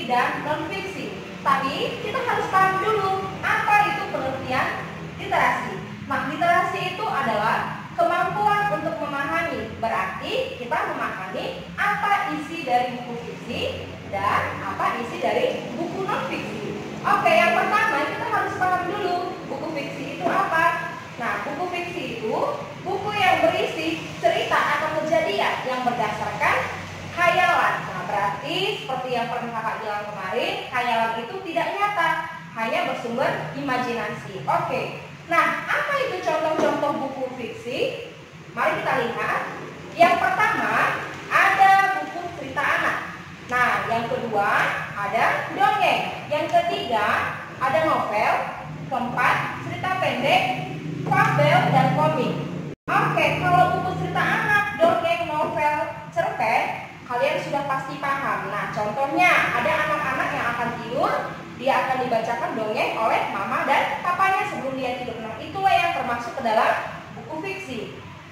fiksi dan non-fiksi. Tapi kita harus paham dulu apa itu pengertian literasi. Nah, literasi itu adalah kemampuan untuk memahami. Berarti kita memahami apa isi dari buku fiksi dan apa isi dari buku non-fiksi. Oke, yang pertama kita harus paham dulu buku fiksi itu apa. Nah, buku fiksi itu buku yang berisi cerita atau kejadian yang berdasarkan khayalan. Nah, berarti seperti yang pernah kakak bilang kemarin, khayalan itu tidak nyata, hanya bersumber imajinasi. Oke, nah apa itu contoh-contoh buku fiksi? Mari kita lihat. Yang pertama ada buku cerita anak. Nah, yang kedua ada dongeng. Yang ketiga ada novel. Keempat cerita pendek, fabel dan komik. Oke, kalau buku cerita anak, dongeng, novel, cerpen, kalian sudah pasti paham. Nah, contohnya ada anak-anak yang akan tidur, dia akan dibacakan dongeng oleh mama dan papanya sebelum dia tidur. Nah, itulah yang termasuk ke dalam buku fiksi.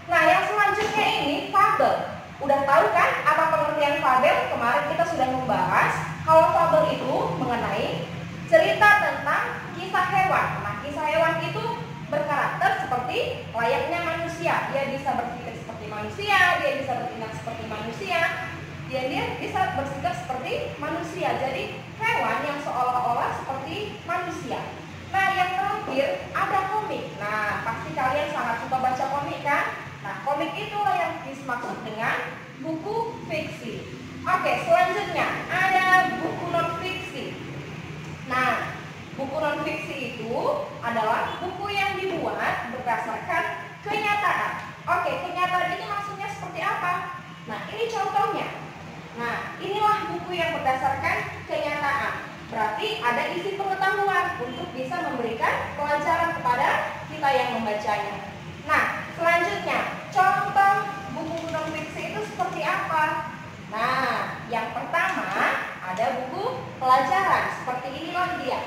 Nah, yang selanjutnya ini fabel. Udah tahu kan apa pengertian fabel? Kemarin kita sudah membahas kalau fabel itu mengenai cerita tentang kisah hewan. Nah, kisah hewan itu berkarakter seperti layaknya manusia. Dia bisa berpikir seperti manusia, dia bisa bertindak seperti manusia, dia bisa bersikap seperti manusia. Jadi hewan yang seolah-olah seperti manusia. Nah, yang terakhir ada komik. Nah, pasti kalian sangat suka baca komik kan? Nah, komik itulah yang dimaksud dengan buku fiksi. Oke, selanjutnya ada buku non-fiksi. Nah, buku non-fiksi itu adalah buku yang dibuat berdasarkan kenyataan. Oke, kenyataan ini maksudnya seperti apa? Nah, ini contohnya. Nah, inilah buku yang berdasarkan kenyataan. Berarti ada isi pengetahuan untuk bisa memberikan pelajaran kepada kita yang membacanya. Nah, selanjutnya, contoh buku non-fiksi itu seperti apa? Nah, yang pertama ada buku pelajaran. Seperti inilah dia.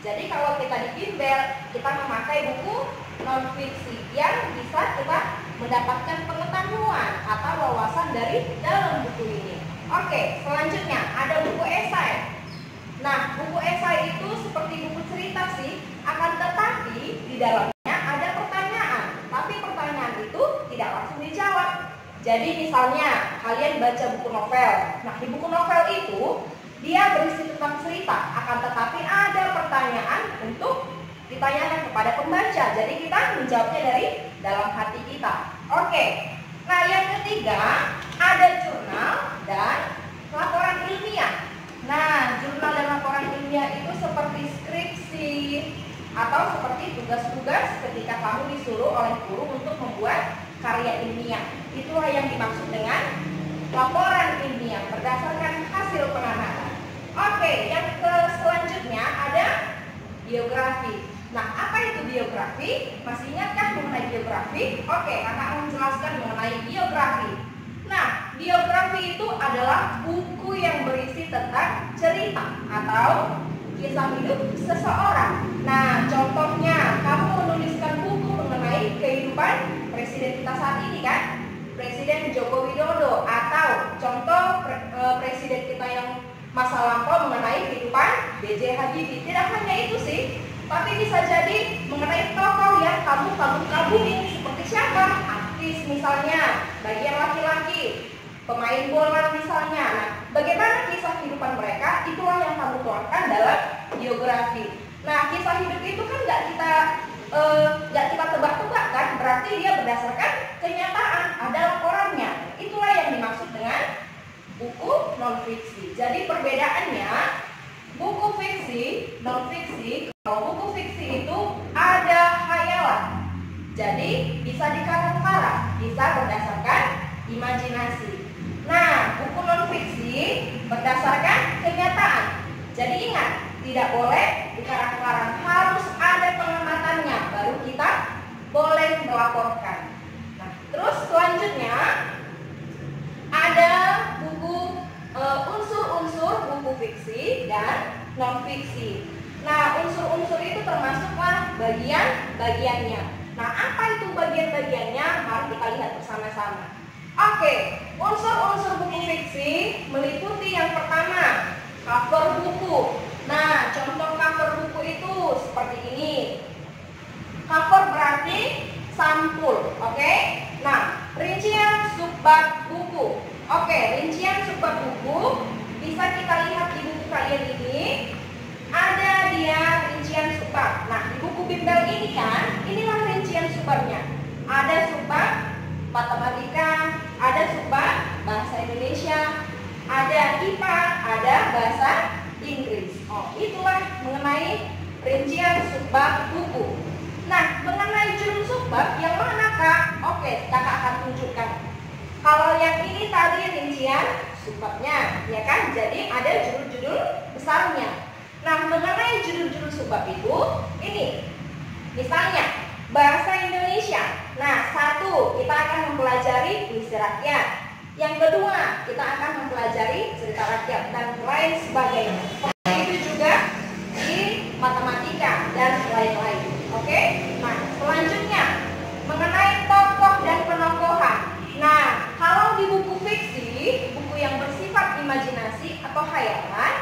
Jadi kalau kita di bimbel, kita memakai buku non-fiksi yang bisa kita mendapatkan pengetahuan atau wawasan dari dalam buku ini. Oke, selanjutnya ada buku esai. Nah, buku esai itu seperti buku cerita sih, akan tetapi di dalamnya ada pertanyaan. Tapi pertanyaan itu tidak langsung dijawab. Jadi misalnya kalian baca buku novel. Nah, di buku novel itu dia berisi tentang cerita, akan tetapi ada pertanyaan untuk ditanyakan kepada pembaca. Jadi kita menjawabnya dari dalam hati kita. Oke. Nah, yang ketiga ada jurnal dan laporan ilmiah. Nah, jurnal dan laporan ilmiah itu seperti skripsi atau seperti tugas-tugas ketika kamu disuruh oleh guru untuk membuat karya ilmiah. Itulah yang dimaksud dengan laporan ilmiah berdasarkan hasil pengamatan. Oke, yang selanjutnya ada biografi. Nah, apa itu biografi? Masih ingatkah mengenai biografi? Oke, kakak akan menjelaskan mengenai biografi. Nah, biografi itu adalah buku yang berisi tentang cerita atau kisah hidup seseorang. Nah, contohnya kamu menuliskan buku mengenai kehidupan presiden kita saat ini kan? Presiden Joko Widodo, atau contoh presiden kita yang masa lampau mengenai kehidupan B.J. Habibie. Tidak hanya itu sih, tapi bisa jadi mengenai tokoh yang kamu kagumi seperti siapa? Artis misalnya, bagi yang laki-laki, pemain bola misalnya. Nah, bagaimana kisah kehidupan mereka? Itulah yang kamu tuangkan dalam biografi. Nah, kisah hidup itu kan nggak kita tebak-tebak kan? Berarti dia berdasarkan kenyataan, ada laporannya. Itulah yang dimaksud dengan buku non-fiksi. Jadi perbedaannya, buku fiksi, non-fiksi, kalau buku fiksi itu ada khayalan. Jadi bisa dikarang-karang, bisa berdasarkan imajinasi. Nah, buku non-fiksi berdasarkan kenyataan. Jadi ingat, tidak boleh dikarang-karang, harus ada pengamatannya, baru kita boleh melaporkan. Nah, terus selanjutnya ada buku unsur-unsur buku fiksi dan non-fiksi. Nah, unsur-unsur itu termasuklah bagian-bagiannya. Nah, apa itu bagian-bagiannya? Mari kita lihat bersama-sama. Oke, unsur-unsur buku fiksi meliputi yang pertama Cover buku. Nah, contoh cover buku itu seperti ini. Cover berarti sampul, oke? Nah, rincian subbab buku. Oke, rincian subbab buku bisa kita lihat di buku kalian ini. Ada dia rincian subbab. Nah, di buku bimbel ini kan, inilah rincian subbabnya. Ada subbab matematika, ada subbab bahasa Indonesia, ada IPA, ada bahasa Inggris. Oh, itulah mengenai rincian subbab buku. Nah, mengenai judul subbab yang mana, Kak? Oke, Kakak akan tunjukkan. Kalau yang ini tadi rincian subbabnya, ya kan? Jadi ada judul-judul besarnya. Nah, mengenai judul-judul subbab itu, ini misalnya bahasa Indonesia. Nah, satu, kita akan mempelajari puisi rakyat. Yang kedua, kita akan mempelajari cerita rakyat dan lain sebagainya. Seperti itu juga di matematika dan lain-lain. Oke? Nah, selanjutnya mengenai tokoh dan penokohan. Nah, kalau di buku fiksi, buku yang bersifat imajinasi atau khayalan,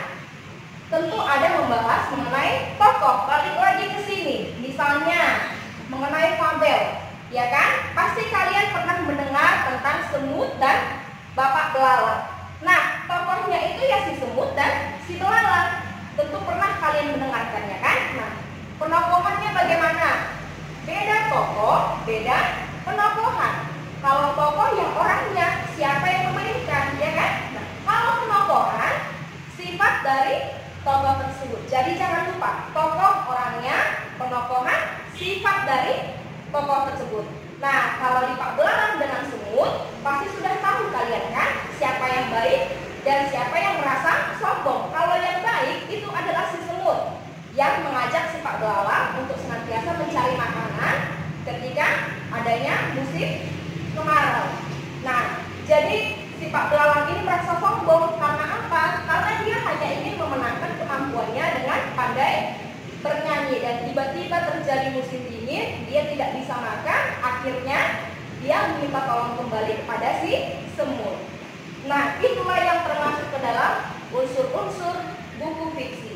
tentu ada membahas mengenai tokoh. Balik lagi ke sini, misalnya mengenai fabel, ya kan? Pasti kalian pernah mendengar tentang semut dan bapak belalang. Nah, tokohnya itu ya si semut dan si belalang. Tentu pernah kalian mendengarkannya kan? Nah, penokohannya bagaimana? Beda tokoh, beda penokohan. Kalau tokoh ya orangnya, siapa yang memainkan, ya kan? Nah, kalau penokohan, sifat dari tokoh tersebut. Jadi jangan lupa, tokoh orangnya, penokohan, sifat dari tokoh tersebut. Nah, kalau di Pak Belalang dengan semut, pasti sudah tahu kalian kan siapa yang baik dan siapa yang merasa sombong. Kalau yang baik itu adalah si semut yang mengajak si Pak Belalang untuk senantiasa mencari makanan ketika adanya musim kemarau. Nah, jadi si Pak Belalang ini merasa sombong karena apa? Karena dia hanya ingin memenangkan kemampuannya dengan pandai bernyanyi, dan tiba-tiba terjadi musim dingin, dia tidak bisa makan, akhirnya dia meminta tolong kembali kepada si semut. Nah, itulah yang termasuk ke dalam unsur-unsur buku fiksi.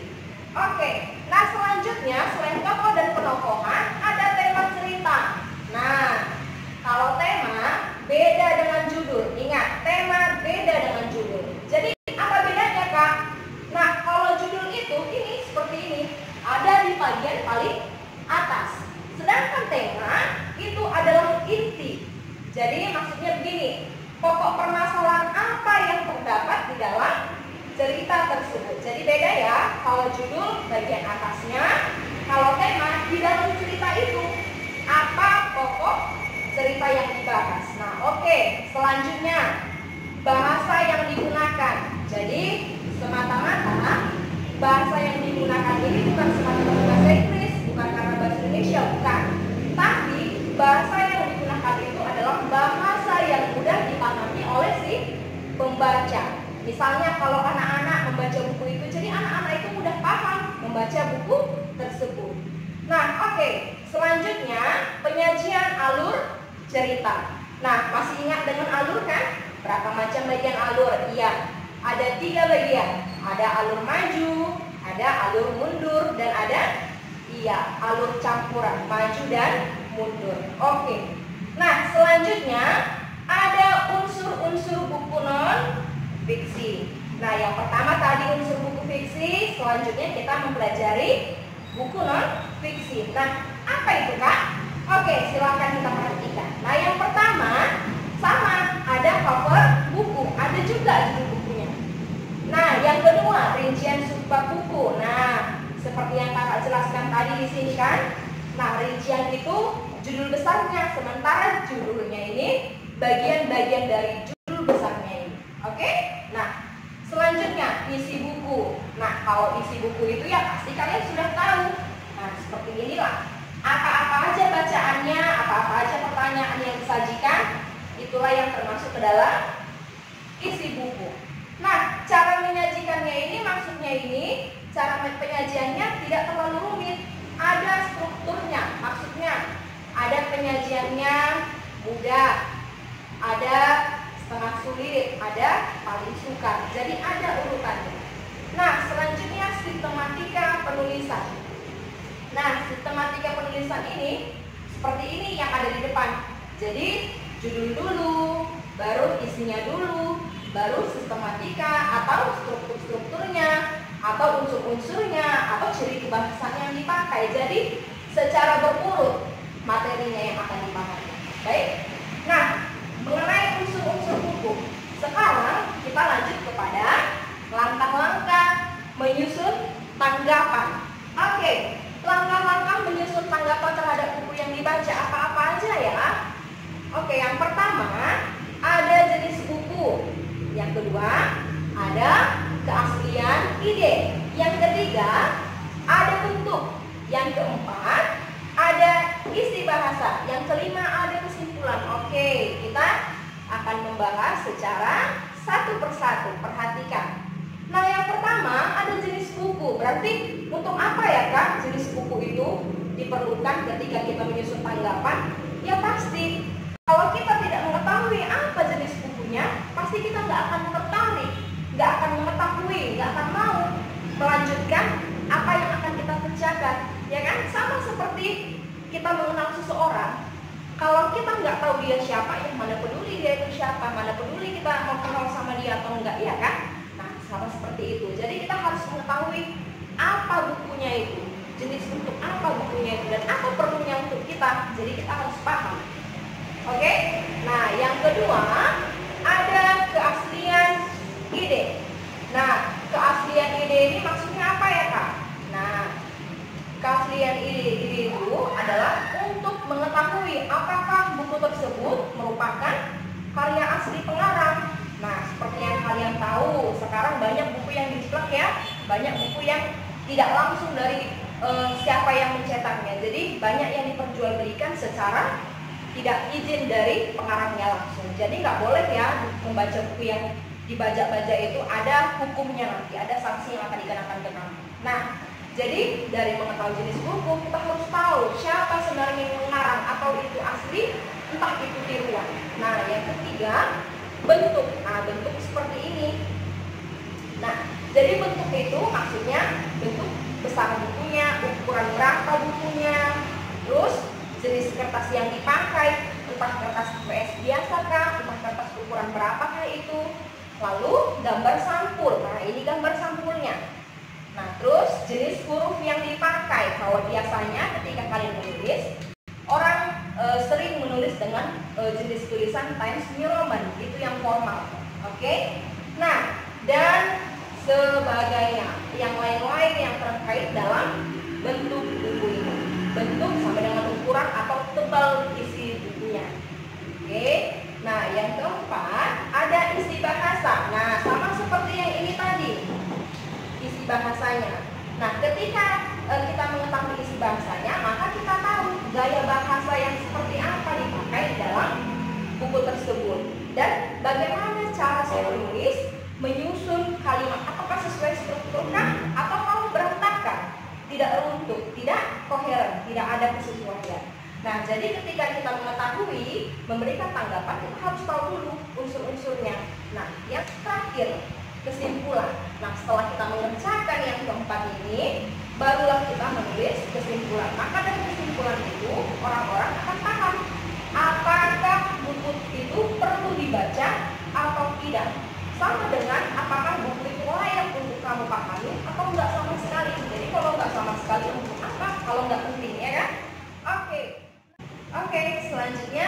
Oke, nah selanjutnya selain tokoh dan penokohan, ada tema cerita. Nah, kalau tema beda dengan judul. Ingat, tema beda dengan judul. Jadi apa bedanya, Kak? Nah, kalau judul itu ini seperti ini, ada di bagian paling atas. Sedangkan tema itu adalah inti. Jadi maksudnya begini, pokok permasalahan apa yang terdapat di dalam cerita tersebut. Jadi beda ya, kalau judul bagian atasnya, kalau tema di dalam cerita itu apa pokok cerita yang dibahas. Nah, oke, selanjutnya bahasa yang digunakan. Jadi semata-mata bahasa yang digunakan ini bukan semata-mata bahasa Inggris, bukan karena bahasa Indonesia, bukan. Tapi bahasa yang digunakan itu adalah bahasa yang mudah dipahami oleh si pembaca. Misalnya kalau anak-anak membaca buku itu, jadi anak-anak itu mudah paham membaca buku tersebut. Nah, oke, selanjutnya penyajian alur cerita. Nah, masih ingat dengan alur kan? Berapa macam bagian alur? Iya, ada 3 bagian. Ada alur maju, ada alur mundur, dan ada alur campuran, maju dan mundur. Oke. Nah, selanjutnya ada unsur-unsur buku non fiksi. Nah, yang pertama tadi unsur buku fiksi, selanjutnya kita mempelajari buku non fiksi. Nah, apa itu, Kak? Oke, silakan kita perhatikan. Nah, yang pertama sama, ada cover buku, ada juga judul bukunya. Nah, yang kedua rincian subbab buku. Nah, seperti yang Kakak jelaskan tadi di sini kan. Nah, rincian itu judul besarnya, sementara judulnya ini bagian-bagian dari judul besarnya ini. Oke? Nah, selanjutnya isi buku. Nah, kalau isi buku itu ya pasti kalian sudah tahu. Nah, seperti inilah. Apa-apa aja bacaannya, apa-apa aja pertanyaan yang disajikan, itulah yang termasuk ke dalam isi buku. Nah, cara menyajikannya ini maksudnya ini, cara penyajiannya tidak terlalu rumit. Ada strukturnya, maksudnya ada penyajiannya mudah, ada setengah sulit, ada paling sukar. Jadi ada urutannya. Nah, selanjutnya sistematika penulisan. Nah, sistematika penulisan ini seperti ini yang ada di depan. Jadi, judul dulu, baru isinya dulu, baru sistematika atau struktur-strukturnya, atau unsur-unsurnya, atau ciri kebahasaan yang dipakai. Jadi, secara berurut materinya yang akan dipakai. Baik. Nah, mengenai unsur-unsur buku, sekarang kita lanjut kepada langkah-langkah menyusun tanggapan. Oke, langkah-langkah menyusun tanggapan terhadap buku yang dibaca apa-apa aja ya. Oke, yang pertama ada jenis buku. Yang kedua ada keaslian ide. Yang ketiga ada bentuk. Yang keempat ada isi bahasa. Yang kelima ada kesimpulan. Oke, kita akan membahas secara satu persatu. Perhatikan. Nah, yang pertama ada jenis buku. Berarti untuk apa ya Kak jenis buku itu diperlukan ketika kita menyusun tanggapan? Ya pasti kalau kita tidak mengetahui apa jenis bukunya, pasti kita nggak akan tertarik, nggak akan mengetahui, nggak akan mau melanjutkan apa yang akan kita kerjakan. Ya kan? Sama seperti kita mengenal seseorang. Kalau kita nggak tahu dia siapa, ya mana peduli dia itu siapa, mana peduli kita mau kenal sama dia atau enggak, ya kan? Sama seperti itu. Jadi kita harus mengetahui apa bukunya itu, jenis untuk apa bukunya itu, dan apa perlunya untuk kita. Jadi kita harus paham. Oke? Nah, yang kedua ada keaslian ide. Nah, keaslian ide ini maksudnya apa ya Kak? Nah, keaslian ide itu adalah untuk mengetahui apakah buku tersebut merupakan karya asli pengarang. Nah, seperti yang kalian tahu, sekarang banyak buku yang dicetak ya, banyak buku yang tidak langsung dari siapa yang mencetaknya. Jadi banyak yang diperjualbelikan secara tidak izin dari pengarangnya langsung. Jadi nggak boleh ya membaca buku yang dibajak-bajak itu, ada hukumnya nanti, ada sanksi yang akan dikenakan ke kamu. Nah, jadi dari mengetahui jenis buku, kita harus tahu siapa sebenarnya yang mengarang, atau itu asli, entah itu tiruan. Nah, yang ketiga bentuk. Nah, bentuk seperti ini. Nah, jadi bentuk itu maksudnya bentuk besar bukunya, ukuran berapa bukunya, terus jenis kertas yang dipakai, entah kertas PS biasa kah, entah kertas ukuran berapakah itu, lalu gambar sampul. Nah, ini gambar sampulnya. Nah, terus jenis huruf yang dipakai. Kalau biasanya ketika kalian menulis, orang sering menulis dengan jenis tulisan Times New Roman, itu yang formal. Oke? Nah, dan sebagainya, yang lain-lain yang terkait dalam bentuk buku ini. Bentuk sama dengan ukuran atau tebal isi bukunya. Oke? Nah, yang keempat ada isi bahasa. Nah, sama seperti yang ini tadi, isi bahasanya. Nah, ketika kita mengetahui isi bahasanya, maka kita tahu gaya bahasa yang seperti apa dipakai dalam buku tersebut, dan bagaimana cara saya menulis, menyusun kalimat, apakah sesuai strukturkah atau kalau berantakan, tidak runtuh, tidak koheren, tidak ada kesesuaian. Nah, jadi ketika kita mengetahui memberikan tanggapan, kita harus tahu dulu unsur-unsurnya. Nah, yang terakhir kesimpulan. Nah, setelah kita mengerjakan yang keempat ini, barulah kita menulis kesimpulan. Maka dari kesimpulan itu orang-orang akan paham apakah buku itu perlu dibaca atau tidak. Sama dengan apakah buku itu layak untuk kamu pahami atau enggak sama sekali. Jadi kalau enggak sama sekali, untuk apa? Kalau enggak penting, ya kan? Oke, selanjutnya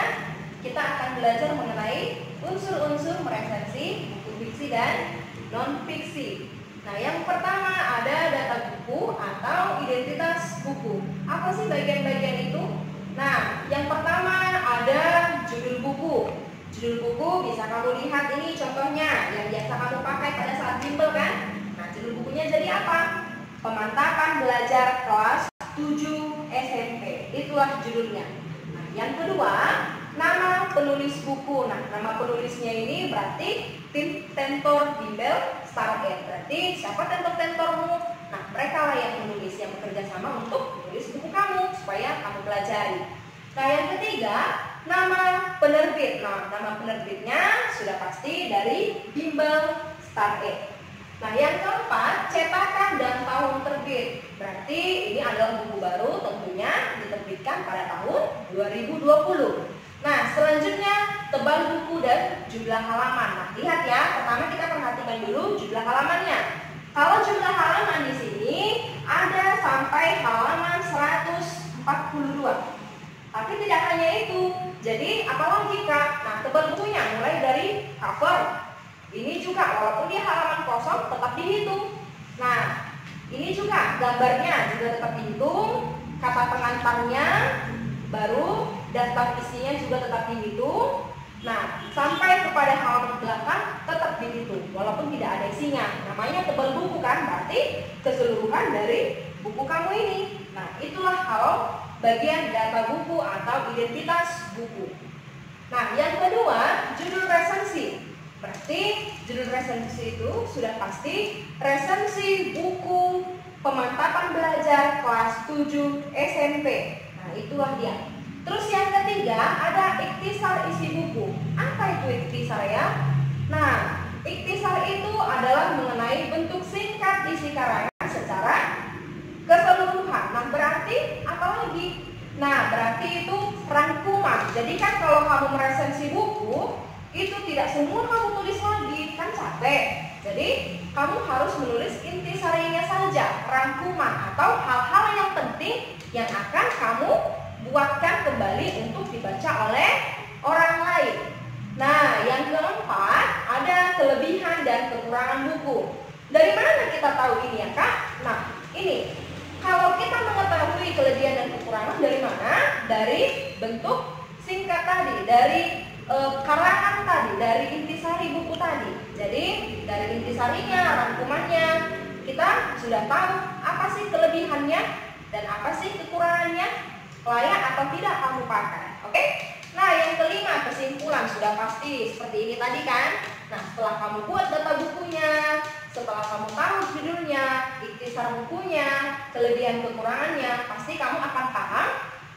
kita akan belajar mengenai unsur-unsur meresensi buku fiksi dan non-fiksi. Nah, yang pertama ada data buku atau identitas buku. Apa sih bagian-bagian itu? Nah, yang pertama ada judul buku. Judul buku bisa kamu lihat ini contohnya yang biasa kamu pakai pada saat bimbel kan? Nah, judul bukunya jadi apa? Pemantapan belajar kelas 7 SMP. Itulah judulnya. Nah, yang kedua, nama penulis buku. Nah, nama penulisnya ini berarti tim tentor bimbel Star Ed. Berarti siapa tentor-tentormu? Nah, mereka lah yang menulis, yang bekerja sama untuk menulis buku kamu supaya kamu pelajari. Nah, yang ketiga, nama penerbit. Nah, nama penerbitnya sudah pasti dari bimbel Star Ed. Nah, yang keempat, cetakan dan tahun terbit. Berarti ini adalah buku baru, tentunya diterbitkan pada tahun 2020. Nah, selanjutnya tebal buku dan jumlah halaman. Nah, lihat ya, pertama kita perhatikan dulu jumlah halamannya. Kalau jumlah halaman di sini ada sampai halaman 142. Tapi tidak hanya itu. Jadi, apalagi Kak? Nah, tebal bukunya mulai dari cover. Ini juga walaupun dia halaman kosong tetap dihitung. Nah, ini juga gambarnya juga tetap dihitung, kata pengantarnya, baru daftar isinya juga tetap dihitung. Nah, sampai kepada halaman belakang tetap dihitung walaupun tidak ada isinya. Namanya tebal buku kan, berarti keseluruhan dari buku kamu ini. Nah, itulah kalau bagian data buku atau identitas buku. Nah, yang kedua, judul resensi. Berarti judul resensi itu sudah pasti resensi buku pemantapan belajar kelas 7 SMP. Nah, itulah dia. Terus yang ketiga ada ikhtisar isi buku. Apa itu ikhtisar ya? Nah, ikhtisar itu adalah mengenai bentuk singkat isi karangan secara keseluruhan. Nah, berarti apa lagi? Nah, berarti itu rangkuman. Jadi kan kalau kamu meresensi buku, itu tidak semua kamu tulis lagi, kan capek. Jadi kamu harus menulis intisarinya saja, rangkuman atau hal-hal yang penting yang akan kamu buatkan kembali untuk dibaca oleh orang lain. Nah, yang keempat ada kelebihan dan kekurangan buku. Dari mana kita tahu ini ya Kak? Nah, ini kalau kita mengetahui kelebihan dan kekurangan dari mana? Dari bentuk singkat tadi, dari karangan tadi, dari intisari buku tadi. Jadi dari intisarinya, rangkumannya, kita sudah tahu apa sih kelebihannya dan apa sih kekurangannya, layak atau tidak kamu pakai. Oke? Nah, yang kelima, kesimpulan sudah pasti seperti ini tadi kan. Nah, setelah kamu buat data bukunya, setelah kamu tahu judulnya, ikhtisar bukunya, kelebihan kekurangannya, pasti kamu akan paham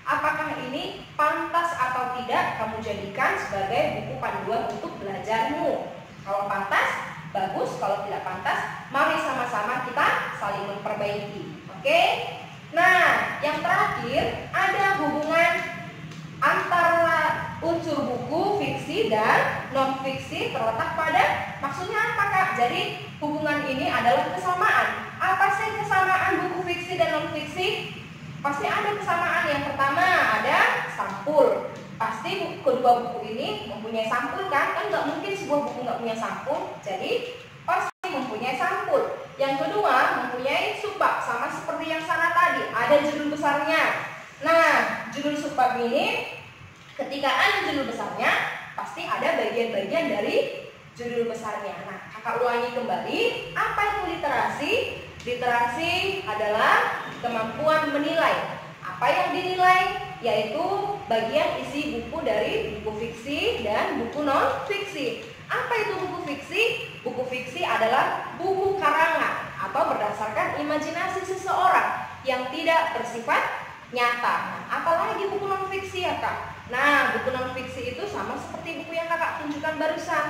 apakah ini pantas atau tidak kamu jadikan sebagai buku panduan untuk belajarmu. Kalau pantas, bagus. Kalau tidak pantas, mari sama-sama kita saling memperbaiki. Oke? Nah, yang terakhir ada hubungan antara unsur buku fiksi dan non fiksi terletak pada maksudnya apa Kak? Jadi hubungan ini adalah kesamaan. Apa sih kesamaan buku fiksi dan non fiksi? Pasti ada kesamaan. Yang pertama ada sampul. Pasti kedua buku ini mempunyai sampul kan? Kan nggak mungkin sebuah buku nggak punya sampul. Jadi pasti mempunyai sampul. Yang kedua mempunyai subbab, sama seperti yang sana tadi. Ada judul besarnya. Nah, judul subbab ini ketika ada judul besarnya pasti ada bagian-bagian dari judul besarnya. Nah, kakak ulangi kembali. Apa itu literasi? Literasi adalah kemampuan menilai. Apa yang dinilai? Yaitu bagian isi buku dari buku fiksi dan buku non fiksi. Apa itu buku fiksi? Buku fiksi adalah buku karangan atau berdasarkan imajinasi seseorang yang tidak bersifat nyata. Nah, apalagi buku non fiksi ya Kak? Nah, buku non fiksi itu sama seperti buku yang kakak tunjukkan barusan.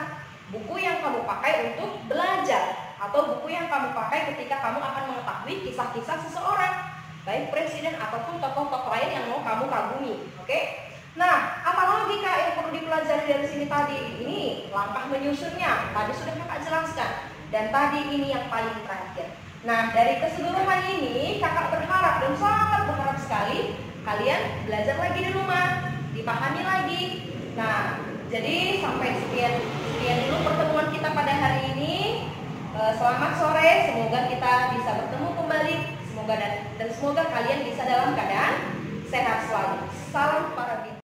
Buku yang kamu pakai untuk belajar atau buku yang kamu pakai ketika kamu akan mengetahui kisah-kisah seseorang, baik presiden ataupun tokoh-tokoh lain yang mau kamu kagumi. Oke? Nah, apalagi Kak yang perlu dipelajari dari sini tadi? Ini langkah menyusunnya, tadi sudah kakak jelaskan. Dan tadi ini yang paling terakhir. Nah, dari keseluruhan ini kakak berharap dan sangat berharap sekali kalian belajar lagi di rumah, dipahami lagi. Nah, jadi sampai sekian dulu pertemuan kita pada hari ini. Selamat sore, semoga kita bisa bertemu kembali